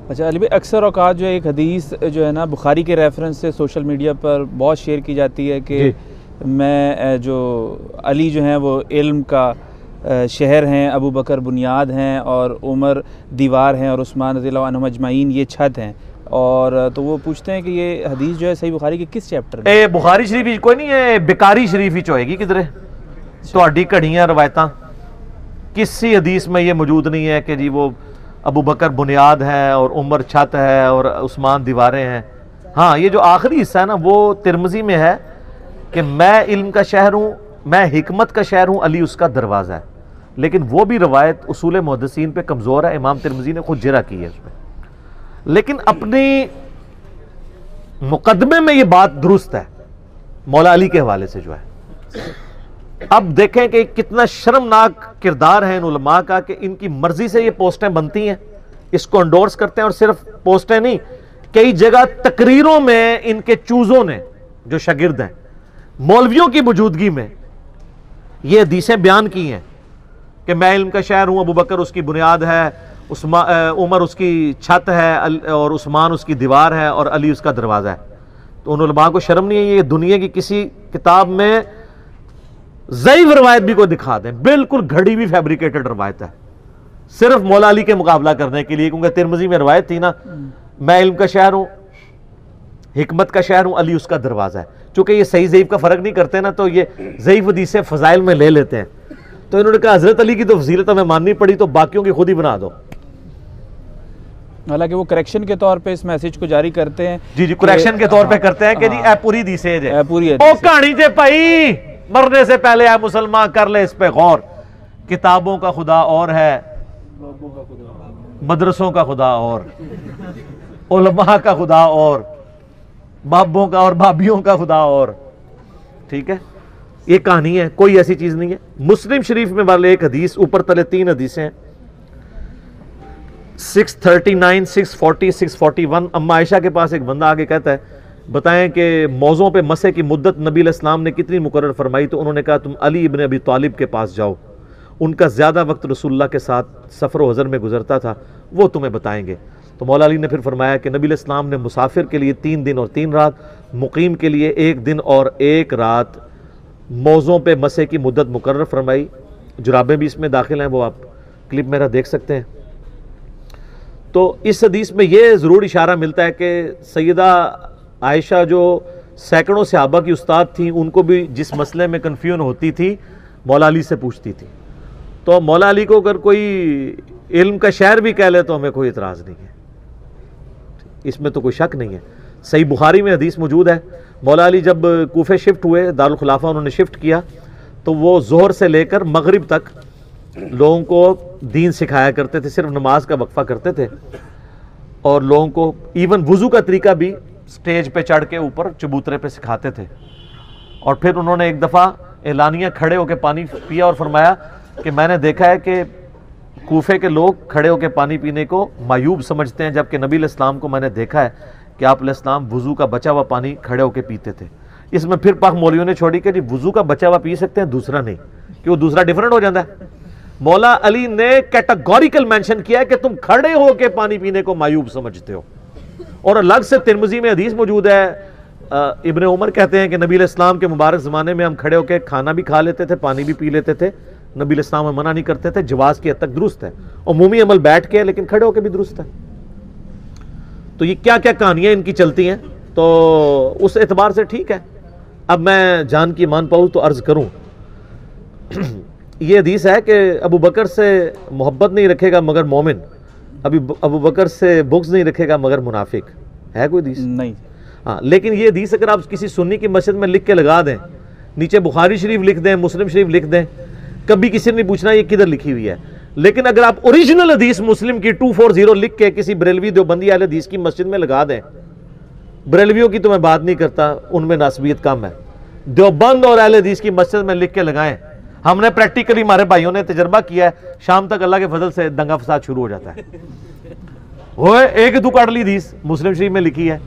اچھا علی بھائی، اکثر اوقات جو ہے ایک حدیث جو ہے نا بخاری کے ریفرنس سے سوشل میڈیا پر بہت شیئر کی جاتی ہے کہ میں جو علی جو ہیں وہ علم کا شہر ہیں، ابو بکر بنیاد ہیں، اور عمر دیوار ہیں، اور عثمان رضی اللہ عنہم اجمعین یہ چھت ہیں. اور تو وہ پوچھتے ہیں کہ یہ حدیث جو ہے صحیح بخاری کے کس چیپٹر میں؟ بخاری شریف کوئی نہیں ہے، بکاری شریف ہی ہوئے گی کدھر تہاڈی کڑیاں روایتاں کسی حدیث میں یہ موجود نہیں ہے کہ جی وہ ابو بکر بنیاد ہے اور عمر چھت ہے اور عثمان دیواریں ہیں. ہاں یہ جو آخری حصہ ہے نا وہ ترمذی میں ہے کہ میں علم کا شہر ہوں، میں حکمت کا شہر ہوں، علی اس کا دروازہ ہے. لیکن وہ بھی روایت اصول محدثین پہ کمزور ہے، امام ترمذی نے خود جرح کی ہے اس میں. لیکن اپنی مقدمے میں یہ بات درست ہے مولا علی کے حوالے سے جو ہے. اب دیکھیں کہ کتنا شرمناک کردار ہے ان علماء کا کہ ان کی مرضی سے یہ پوسٹیں بنتی ہیں، اس کو انڈورس کرتے ہیں، اور صرف پوسٹیں نہیں، کئی جگہ تقریروں میں ان کے چوزوں نے جو شاگرد ہیں مولویوں کی موجودگی میں یہ حدیثیں بیان کی ہیں کہ میں علم کا شہر ہوں، ابو بکر اس کی بنیاد ہے، عمر اس کی چھت ہے، اور عثمان اس کی دیوار ہے، اور علی اس کا دروازہ ہے. تو ان علماء کو شرم نہیں ہے یہ دنیا کی کسی کتاب میں ضعیف روایت بھی کوئی دکھا دیں، بالکل گھڑی بھی فیبریکیٹڈ روایت ہے، صرف مولا علی کے مقابلہ کرنے کے لیے، کیونکہ ترمذی میں روایت تھی نا میں علم کا شہر ہوں، حکمت کا شہر ہوں، علی اس کا دروازہ ہے. چونکہ یہ صحیح ضعیف کا فرق نہیں کرتے نا تو یہ ضعیف حدیثیں فضائل میں لے لیتے ہیں. تو انہوں نے کہا حضرت علی کی تو فضیلت ہمیں ماننی پڑی تو باقیوں کی خود ہی بنا دو. حالانکہ وہ کریکشن کے طور پہ اس میسج کو جاری کرتے ہیں. جی کریکشن کے طور پہ کرتے ہیں کہ جی اے پوری حدیثیں جے پوری او کہانی جے پائی مرنے سے پہلے اے مسلمان کر لے اس پہ غور. کتابوں کا خدا اور ہے، مدرسوں کا خدا اور، علماء کا خدا اور، بابوں کا اور بابیوں کا خدا اور. ٹھیک ہے، یہ کہانی ہے، کوئی ایسی چیز نہیں ہے. مسلم شریف میں والے ایک حدیث، اوپر تلے 3 حدیثیں ہیں، 639 640 641. اما عائشہ کے پاس ایک بندہ آگے کہتا ہے بتائیں کہ موضوع پہ مسح کی مدت نبی علیہ السلام نے کتنی مقرر فرمائی؟ تو انہوں نے کہا تم علی ابن ابی طالب کے پاس جاؤ، ان کا زیادہ وقت رسول اللہ کے ساتھ سفر و حضر میں گزرتا تھا، وہ تمہیں بتائیں گے. تو مولا علی نے پھر فرمایا کہ نبی علیہ السلام نے مسافر کے لیے 3 دن اور 3 رات، مقیم کے لیے 1 دن اور 1 رات موضوع پہ مسح کی مدت مقرر فرمائی. جرابیں بھی اس میں داخل ہیں، وہ آپ کلپ میرا دیکھ سکتے ہیں. تو اس حدیث میں یہ ضرور اشارہ ملتا ہے کہ سیدہ عائشہ جو سینکڑوں صحابہ کی استاد تھیں، ان کو بھی جس مسئلے میں کنفیوژن ہوتی تھی مولا علی سے پوچھتی تھی. تو مولا علی کو اگر کوئی علم کا شہر بھی کہہ لے تو ہمیں کوئی اعتراض نہیں ہے، اس میں تو کوئی شک نہیں ہے. صحیح بخاری میں حدیث موجود ہے، مولا علی جب کوفے شفٹ ہوئے، دارالخلافہ انہوں نے شفٹ کیا، تو وہ ظہر سے لے کر مغرب تک لوگوں کو دین سکھایا کرتے تھے، صرف نماز کا وقفہ کرتے تھے، اور لوگوں کو ایون وضو کا طریقہ بھی سٹیج پہ چڑھ کے اوپر چبوترے پہ سکھاتے تھے. اور پھر انہوں نے ایک دفعہ اعلانیہ کھڑے ہو کے پانی پیا اور فرمایا کہ میں نے دیکھا ہے کہ کوفے کے لوگ کھڑے ہو کے پانی پینے کو معیوب سمجھتے ہیں، جبکہ نبی علیہ السلام کو میں نے دیکھا ہے کہ آپ علیہ السلام وضو کا بچا ہوا پانی کھڑے ہو کے پیتے تھے. اس میں پھر پاک مولویوں نے چھوڑی کہ جی وضو کا بچا ہوا پی سکتے ہیں، دوسرا نہیں، کہ وہ دوسرا ڈیفرنٹ ہو جاتا ہے. مولا علی نے کیٹاگوریکل مینشن کیا ہے کہ تم کھڑے ہو کے پانی پینے کو معیوب سمجھتے ہو. اور الگ سے ترمذی میں حدیث موجود ہے، ابن عمر کہتے ہیں کہ نبی علیہ السلام کے مبارک زمانے میں ہم کھڑے ہو کے کھانا بھی کھا لیتے تھے، پانی بھی پی لیتے تھے، نبی علیہ السلام منع نہیں کرتے تھے. جواز کی حد تک درست ہے، عمومی عمل بیٹھ کے لیکن کھڑے ہو کے بھی درست ہے. تو یہ کیا کیا کہانیاں ان کی چلتی ہیں، تو اس اعتبار سے ٹھیک ہے. اب میں جان کی مان پاؤں تو عرض کروں، یہ حدیث ہے کہ ابو بکر سے محبت نہیں رکھے گا مگر مومن، ابو بکر سے بغض نہیں رکھے گا مگر منافق. ہے کوئی حدیث؟ نہیں. ہاں، لیکن یہ حدیث اگر آپ کسی سنی کی مسجد میں لکھ کے لگا دیں، نیچے بخاری شریف لکھ دیں، مسلم شریف لکھ دیں، کبھی کسی نے نہیں پوچھنا یہ کدھر لکھی ہوئی ہے. لیکن اگر آپ اوریجنل حدیث مسلم کی 240 لکھ کے کسی بریلوی دیوبندی اہل حدیث کی مسجد میں لگا دیں، بریلویوں کی تو میں بات نہیں کرتا، ان میں ناسبیت کم ہے، دیوبند اور اہل حدیث کی مسجد میں لکھ کے لگائیں. ہم نے پریکٹیکلی، ہمارے بھائیوں نے تجربہ کیا ہے، شام تک اللہ کے فضل سے دنگا فساد شروع ہو جاتا ہے. وہ ایک دو کاٹ لی حدیث مسلم شریف میں لکھی ہے.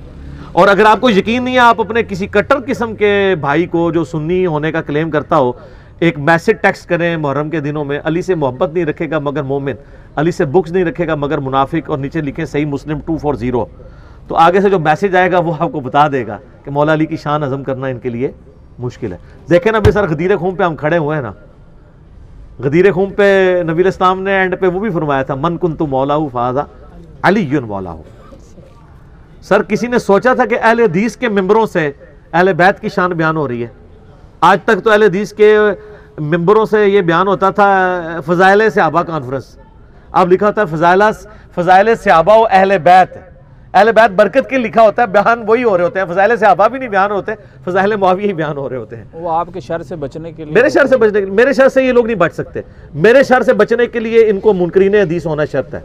اور اگر آپ کو یقین نہیں ہے، آپ اپنے کسی کٹر قسم کے بھائی کو جو سنی ہونے کا کلیم کرتا ہو ایک میسج ٹیکسٹ کریں محرم کے دنوں میں، علی سے محبت نہیں رکھے گا مگر مومن. علی سے بکس نہیں رکھے گا مگر منافق، اور نیچے لکھیں صحیح مسلم 240، تو آگے سے جو میسج آئے گا وہ آپ کو بتا دے گا کہ مولا علی کی شان ہضم کرنا ان کے لیے مشکل ہے۔ دیکھیں نا بے سر غدیر خون پہ ہم کھڑے ہوئے ہیں نا، غدیر خون پہ نبی اسلام نے اینڈ پہ وہ بھی فرمایا تھا من کنت مولاہ فہذا علی مولاہ۔ سر کسی نے سوچا تھا کہ اہل حدیث کے ممبروں سے اہل بیت کی شان بیان ہو رہی ہے؟ آج تک تو اہل حدیث کے ممبروں سے یہ بیان ہوتا تھا فضائل صحابہ کانفرنس، اب لکھا ہوتا ہے فضائل صحابہ و اہل بیت، اہل بیت برکت کے لکھا ہوتا ہے، بیان وہی ہو رہے ہوتے ہیں، فضائل صحابہ بھی نہیں بیان ہوتے، فضائل معاویہ ہی بیان ہو رہے ہوتے ہیں۔ وہ آپ کے شر سے بچنے کے لیے، میرے شر سے بچنے کے لیے، میرے شر سے یہ لوگ نہیں بچ سکتے، میرے شر سے بچنے کے لیے ان کو منکرین حدیث ہونا شرط ہے۔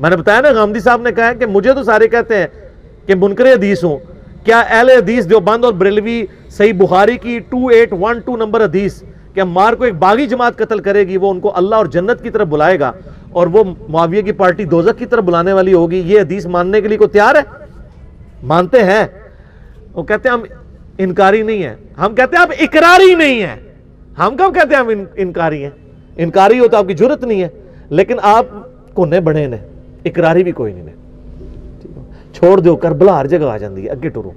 میں نے بتایا نا، غامدی صاحب نے کہا ہے کہ مجھے تو سارے کہتے ہیں کہ منکر حدیث ہوں، کیا اہل حدیث دیوبند اور بریلوی صحیح بخاری کی 2812 نمبر حدیث کہ عمار کو ایک باغی جماعت قتل کرے گی، وہ ان کو اللہ اور جنت کی طرف بلائے گا اور وہ معاویہ کی پارٹی دوزخ کی طرف بلانے والی ہوگی، یہ حدیث ماننے کے لیے کوئی تیار ہے؟ مانتے ہیں؟ وہ کہتے ہیں ہم انکاری نہیں ہیں، ہم کہتے ہیں آپ اقراری نہیں ہیں۔ ہم کب کہتے ہیں ہم انکاری ہیں؟ انکاری ہو تو آپ کی جرت نہیں ہے، لیکن آپ کونے بڑے نے، اقراری بھی کوئی نہیں نے۔ چھوڑ دیو، کربلا ہر جگہ آ جاندی ہے، اگے ٹرو۔